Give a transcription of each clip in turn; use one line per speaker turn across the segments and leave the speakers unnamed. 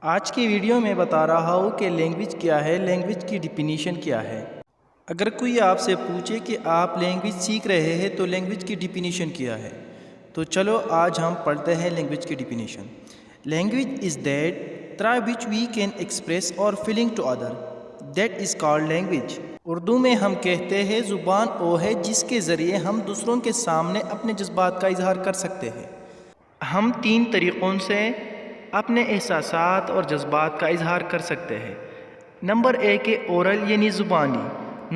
आज की वीडियो में बता रहा हूँ कि लैंग्वेज क्या है, लैंग्वेज की डिफिनीशन क्या है। अगर कोई आपसे पूछे कि आप लैंग्वेज सीख रहे हैं तो लैंग्वेज की डिफिनीशन क्या है, तो चलो आज हम पढ़ते हैं लैंग्वेज की definition. Language is that through which we can express और feeling to other, that is called language. Urdu में हम कहते हैं ज़ुबान वो है जिसके ज़रिए हम दूसरों के सामने अपने जज्बात का इजहार कर सकते हैं। हम 3 तरीक़ों से अपने एहसासात और जज्बात का इजहार कर सकते हैं। नंबर 1 है ओरल यानी ज़ुबानी,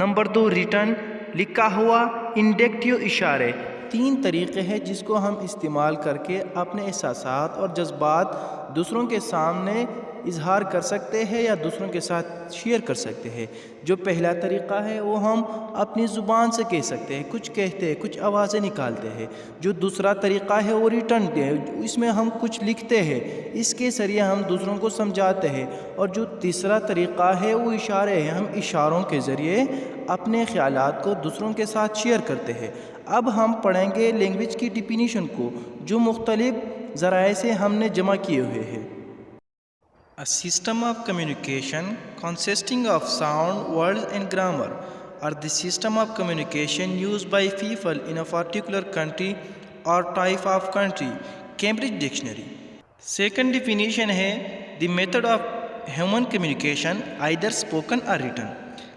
नंबर 2 रिटन लिखा हुआ, इंडेक्टिव इशारे। 3 तरीक़े हैं जिसको हम इस्तेमाल करके अपने एहसासात और जज्बात दूसरों के सामने इजहार कर सकते हैं या दूसरों के साथ शेयर कर सकते हैं। जो पहला तरीक़ा है वो हम अपनी ज़ुबान से कह सकते हैं, कुछ कहते हैं, कुछ आवाज़ें निकालते हैं। जो दूसरा तरीक़ा है वो रिटन है, इसमें हम कुछ लिखते हैं, इसके ज़रिए हम दूसरों को समझाते हैं। और जो तीसरा तरीक़ा है वो इशारे हैं, हम इशारों के ज़रिए अपने ख़यालात को दूसरों के साथ शेयर करते हैं। अब हम पढ़ेंगे लैंग्वेज की डिफिनीशन को, जो मुख्तलिफ़ ज़राए से हमने जमा किए हुए हैं। A system of communication consisting of sound, words and grammar are the system of communication used by people in a particular country or type of country. Cambridge Dictionary. Second definition है the method of human communication either spoken or written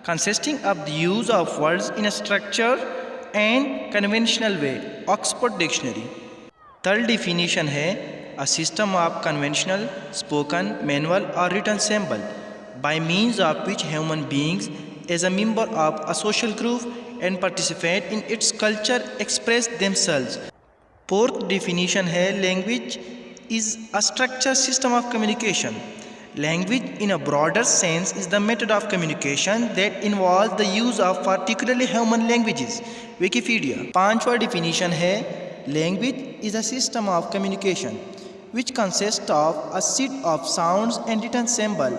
consisting of the use of words in a structured and conventional way. Oxford Dictionary. Third definition है a system of conventional, spoken, manual or written symbol by means of which human beings as a member of a social group and participate in its culture express themselves. Fourth definition है language is a structured system of communication. Language in a broader sense is the method of communication that involves the use of particularly human languages. Wikipedia. पांचवा definition है language is a system of communication which consists of a set of sounds and written symbols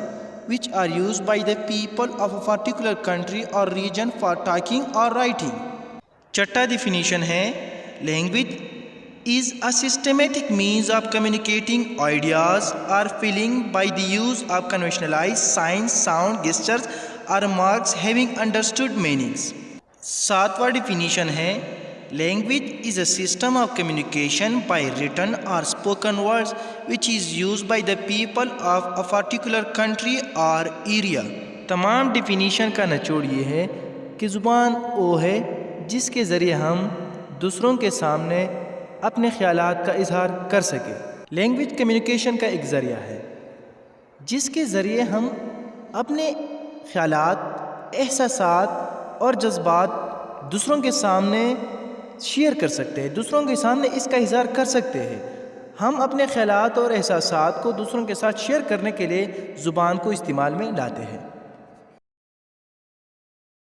which are used by the people of a particular country or region for talking or writing. छठा definition है language is a systematic means of communicating ideas or feeling by the use of conventionalized signs, sound, gestures or marks having understood meanings. सातवां definition है Language is a system of communication by written or spoken words which is used by the people of a particular country or area. तमाम definition का निचोड़ ये है कि ज़ुबान वो है जिसके ज़रिए हम दूसरों के सामने अपने ख़यालात का इजहार कर सके। लैंग्वेज कम्युनिकेशन का एक ज़रिया है जिसके ज़रिए हम अपने ख़यालात, एहसासात और जज्बात दूसरों के सामने शेयर कर सकते हैं, दूसरों के सामने इसका इज़हार कर सकते हैं। हम अपने ख़यालात और एहसासात को दूसरों के साथ शेयर करने के लिए ज़ुबान को इस्तेमाल में लाते हैं।